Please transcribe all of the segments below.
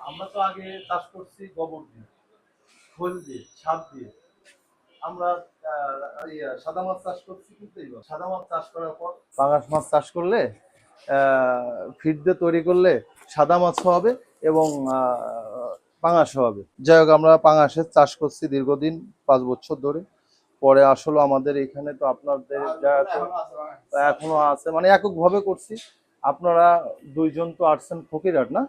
আমরা তো আগে চাষ করছি গোবর দিয়ে, খোল দিয়ে, সার দিয়ে। আমরা সাদা মাছ চাষ করছি, কিন্তু এইবার সাদা মাছ চাষ করার পর পাঙাশ মাছ চাষ করলে ফিড দিয়ে তৈরি করলে সাদা মাছ হবে এবং পাঙাশ হবে। যাই হোক, আমরা পাঙাশের চাষ করছি দীর্ঘদিন, 5 বছর ধরে। পরে আসলে আমাদের এখানে তো আপনাদের জায়গাতে এখনো আছে, মানে এককভাবে করছি। আপনারা দুইজন তো আসছেন ফকিরহাট, না?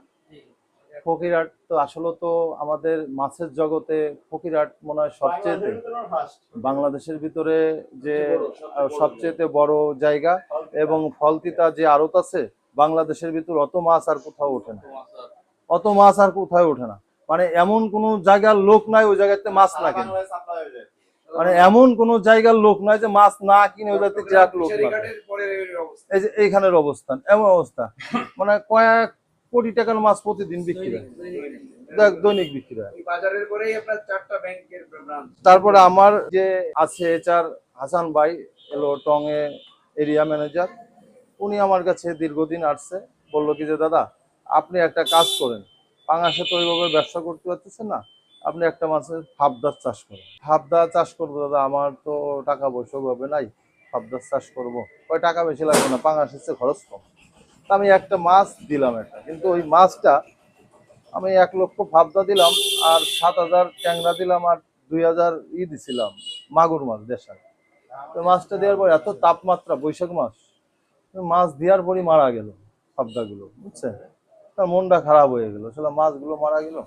ফকিরহাট তো আসলে তো আমাদের মাছের জগতে ফকিরহাট মনে হয় সবচেয়ে বাংলাদেশের ভিতরে যে সবচেয়ে বড় জায়গা, এবং ফলতিতা যে আড়ত আছে বাংলাদেশের ভিতর, অত মাছ আর কোথাও ওঠে না, অত মাছ আর কোথাও ওঠে না। মানে এমন কোন জায়গার লোক নাই ওই জায়গাতে মাছ না কিনে, মানে এমন কোন জায়গার লোক নাই যে মাছ না কিনে ওই জায়গাতে ট্রাক লোক না। এই যে এইখানের অবস্থান এমন অবস্থা, মানে কয়েক কোটি টাকার মাছ প্রতিদিন বিক্রি হয়, দৈনিক বিক্রি হয়। তারপরে আমার যে আছে HR হাসান ভাই, এলো টং এ এরিয়া ম্যানেজার, উনি আমার কাছে দীর্ঘদিন আসছে, বললো কি যে দাদা আপনি একটা কাজ করেন, পাঙাশে তো ওইভাবে ব্যবসা করতে পারতেছেন না, আপনি একটা মাছের ফাবদার চাষ করেন। ফাবদা চাষ করবো দাদা, আমার তো টাকা পয়সা ভাবে নাই, ফাবদার চাষ করবো, ওই টাকা বেশি লাগবে না, পাঙাশের চেয়ে খরচ কম। আমি একটা মাছ দিলাম একটা, কিন্তু ওই মাছটা আমি 1 লক্ষ ফাবদা দিলাম, আর 7,000 ট্যাংরা দিলাম, আর 2,000 দিছিলাম মাগুর মাছ দেশাল। তো মাছটা দেওয়ার পর এত তাপমাত্রা, বৈশাখ মাস, মাছ দেওয়ার পরই মারা গেল পাবদাগুলো, বুঝছেন? তার মনটা খারাপ হয়ে গেল, আসলে মাছগুলো মারা গেল।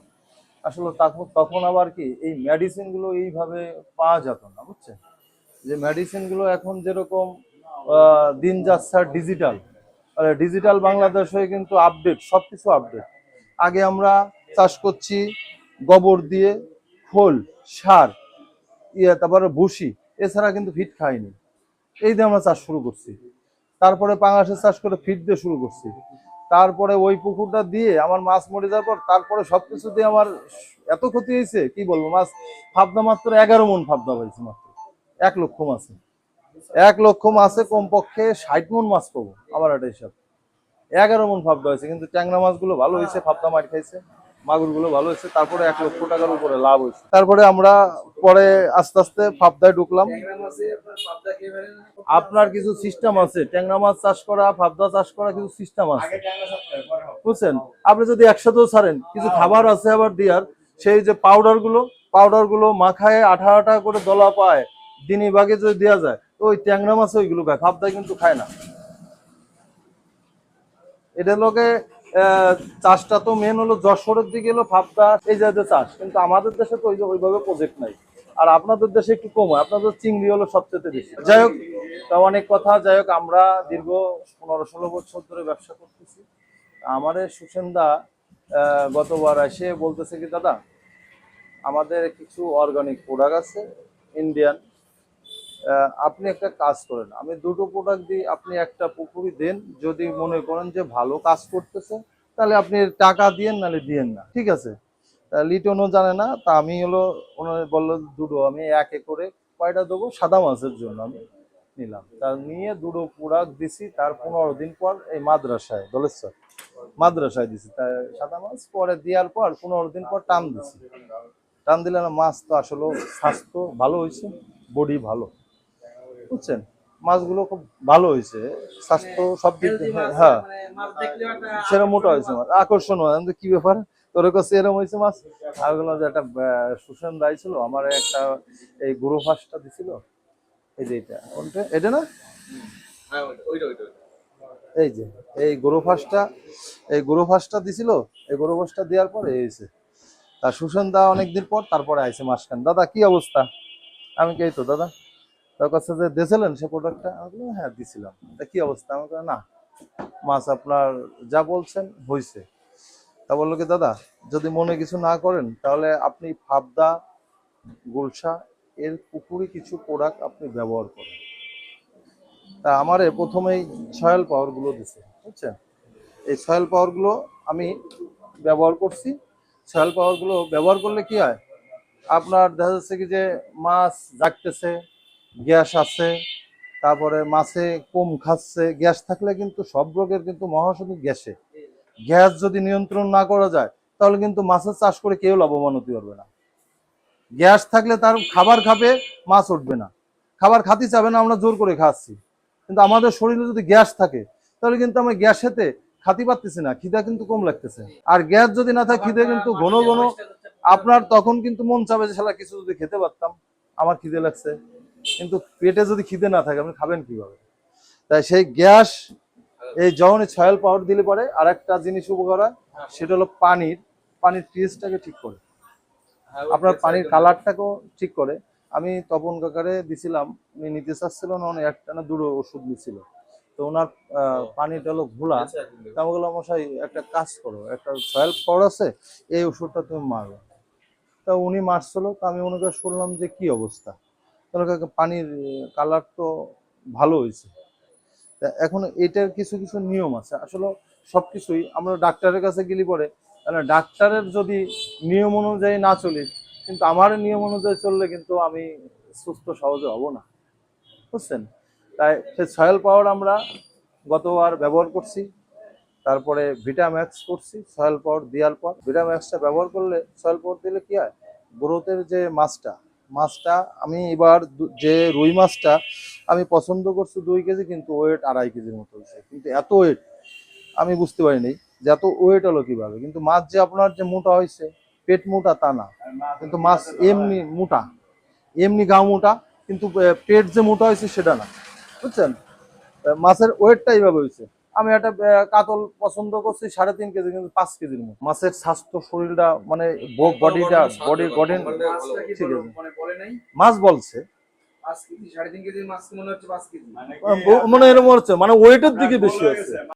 আসলে তখন আবার কি এই মেডিসিন গুলো এইভাবে পাওয়া যেত না, বুঝছেন? যে মেডিসিন গুলো এখন যেরকম দিন যাচ্ছে ডিজিটাল, ডিজিটাল বাংলাদেশ হয়ে কিন্তু আপডেট, সবকিছু আপডেট। আগে আমরা চাষ করছি গোবর দিয়ে, খোল, সার, তারপরে ভুসি, এছাড়া কিন্তু ফিট খাইনি। এই দিয়ে আমরা চাষ শুরু করছি। তারপরে পাঙাশের চাষ করে ফিট দিয়ে শুরু করছি। তারপরে ওই পুকুরটা দিয়ে আমার মাছ মরে যাওয়ার পর তারপরে সবকিছু দিয়ে আমার এত ক্ষতি হয়েছে, কি বলবো। মাছ ফাবদা মাত্র 11 মণ ফাবদা পাইছি, মাত্র 1 লক্ষ মাছে। 1 লক্ষ মাছে কমপক্ষে 60 মণ মাছ পাবো আমার একটা হিসাব। 11 মণ ফাবদা হয়েছে, কিন্তু ট্যাংরা মাছগুলো ভালো হয়েছে, ফাবদা মার খাইছে, মাগুর গুলো ভালো হয়েছে। তারপরে 1 লক্ষ টাকার উপরে লাভ হয়েছে। তারপরে আমরা পরে আস্তে আস্তে ফাবদায় ঢুকলাম। আপনার কিছু সিস্টেম আছে, ট্যাংরা মাছ চাষ করা, ফাবদা চাষ করা কিছু সিস্টেম আছে, বুঝছেন? আপনি যদি একসাথেও ছাড়েন, কিছু খাবার আছে আবার দিয়ার, সেই যে পাউডার গুলো মাখায় আঠা আঠা করে দলা পায়, দিনই ভাগে যদি দেওয়া যায়, তো ওই ট্যাংরা মাছ ওইগুলো খায়, ফাবদা কিন্তু খায় না। এটা লোকে চাষটা তো মেন হলো যশোরের দিকে এলো ফাবদা, এই জাতীয় চাষ, কিন্তু আমাদের দেশে তো ওইভাবে প্রজেক্ট নাই। আর আপনাদের দেশে একটু কম হয়, আপনাদের চিংড়ি হলো সবচেয়ে বেশি। যাই হোক, তা অনেক কথা। যাই হোক, আমরা দীর্ঘ 15-16 বছর ধরে ব্যবসা করতেছি। আমাদের সুসেনদা গতবার এসে বলতেছে কি দাদা, আমাদের কিছু অর্গানিক প্রোডাক্ট আছে ইন্ডিয়ান, আপনি একটা কাজ করেন, আমি দুটো প্রোডাক্ট দিই, আপনি একটা পুকুরি দেন, যদি মনে করেন যে ভালো কাজ করতেছে তাহলে আপনি টাকা দিয়েন, নাহলে দিয়েন না, ঠিক আছে? লিটনও জানে না, তা আমি হলো ওনার বললো দুটো, আমি 1 একরে কয়টা দেবো সাদা মাছের জন্য আমি নিলাম। তা নিয়ে দুটো প্রোডাক্ট দিছি, তার 15 দিন পর এই মাদ্রাসায় দলেশ্বর মাদ্রাসায় দিছি, তাই সাদা মাছ পরে দেওয়ার পর 15 দিন পর টান দিছি। টান দিলে না, মাছ তো আসলে স্বাস্থ্য ভালো হয়েছে, বডি ভালো, বুঝছেন? মাছগুলো খুব ভালো হয়েছে, স্বাস্থ্য সব দিক দিয়ে, হ্যাঁ, সেরকম মোটা হয়েছে মাছ, আকর্ষণ হয়। কি ব্যাপার তোর কাছে এরকম হয়েছে মাছ? আর বললাম যে একটা সুশান রায় ছিল আমার, একটা এই গুরু ফাঁসটা দিছিল, এই যে এটা কোনটা, এটা না, এই যে এই গরু ফাঁসটা দিছিল, এই গরু ফাঁসটা দেওয়ার পরে হয়েছে। তা সুশান দা অনেকদিন পর তারপরে আইছে মাসখান, দাদা কি অবস্থা? আমি কে তো দাদা, তার কাছে যে দিয়েছিলেন সে প্রোডাক্টটা, আমি বললাম হ্যাঁ দিছিলাম। তা কি অবস্থা? আমাকে না, মাছ আপনার যা বলছেন হয়েছে। তা বললো কি দাদা, যদি মনে কিছু না করেন তাহলে আপনি ফাবদা, গুলশা এর পুকুরি কিছু প্রোডাক্ট আপনি ব্যবহার করেন। তা আমারে প্রথমেই সয়েল পাওয়ার গুলো দিছে, বুঝছেন? এই সয়েল পাওয়ার গুলো আমি ব্যবহার করছি। সয়েল পাওয়ার গুলো ব্যবহার করলে কি হয়, আপনার দেখা যাচ্ছে কি যে মাছ জাগতেছে, গ্যাস আছে, তারপরে মাছে কম খাচ্ছে। গ্যাস থাকলে কিন্তু সব রোগের কিন্তু মহাওষুধ গ্যাসে, গ্যাস যদি নিয়ন্ত্রণ না করা যায় তাহলে কিন্তু মাছের চাষ করে কেউ লাভবান হতে পারবে না। গ্যাস থাকলে তার খাবার খাবে, মাছ উঠবে না, খাবার খাতে চাবে না, আমরা জোর করে খাচ্ছি। কিন্তু আমাদের শরীরে যদি গ্যাস থাকে তাহলে কিন্তু আমরা গ্যাসেতে খাতে পারতেছি না, খিদা কিন্তু কম লাগতেছে। আর গ্যাস যদি না থাকে খিদে কিন্তু ঘন ঘন আপনার, তখন কিন্তু মন চাবে যে শালা কিছু যদি খেতে পারতাম, আমার খিদে লাগছে। কিন্তু পেটে যদি খিদে না থাকে আপনি খাবেন কিভাবে? তাই সেই গ্যাস এই যখনই সয়েল পাউডার দিলে পরে আর একটা জিনিস উপকার হয়, সেটা হলো পানির টেস্টটাকে ঠিক করে, আপনার পানির কালারটাকেও ঠিক করে। আমি তপন কাকারে দিছিলাম, উনি নিতে চাচ্ছিল না, উনি একটা না দুটো ওষুধ নিছিল, তো ওনার পানিটা হলো ঘোলা। তা আমি বললাম মশাই একটা কাজ করো, একটা সয়েল পাউডার আছে, এই ওষুধটা তুমি মারো। তা উনি মারছিল, তা আমি ওনাকে শুনলাম যে কি অবস্থা, তাহলে কাকা পানির কালার তো ভালো হয়েছে। তা এখন এটার কিছু কিছু নিয়ম আছে, আসলে সবকিছুই আমরা ডাক্তারের কাছে গেলে পরে, তাহলে ডাক্তারের যদি নিয়ম অনুযায়ী না চলি, কিন্তু আমার নিয়ম অনুযায়ী চললে কিন্তু আমি সুস্থ সহজে হব না, বুঝছেন? তাই সেই সয়েল পাউডার আমরা গতবার ব্যবহার করছি, তারপরে ভিটাম্যাক্স করছি। সয়েল পাউডার দেওয়ার পর ভিটাম্যাক্সটা ব্যবহার করলে, সয়েল পাউডার দিলে কি হয়, গ্রোথের যে মাছটা আমি এবার যে রুই মাছটা আমি পছন্দ করছি 2 কেজি, কিন্তু ওয়েট 2.5 কেজির মতো হয়েছে। কিন্তু এত ওয়েট আমি বুঝতে পারিনি যে এত ওয়েট হলো কিভাবে। কিন্তু মাছ যে আপনার যে মোটা হয়েছে, পেট মোটা তা না, কিন্তু মাছ এমনি মোটা, এমনি গা মোটা, কিন্তু পেট যে মোটা হয়েছে সেটা না, বুঝছেন? মাছের ওয়েটটা এইভাবে হয়েছে। আমি একটা কাতল পছন্দ করছি 3.5 কেজি, কিন্তু 5 কেজির মতো। মাছের স্বাস্থ্য শরীরটা মানে বডিটা বডি ঠিক আছে। মাছ বলছে 5 কেজি 3.5 কেজির মাছ মনে হচ্ছে 5 কেজি মনে এরকম হচ্ছে, মানে ওয়েটের দিকে বেশি আছে।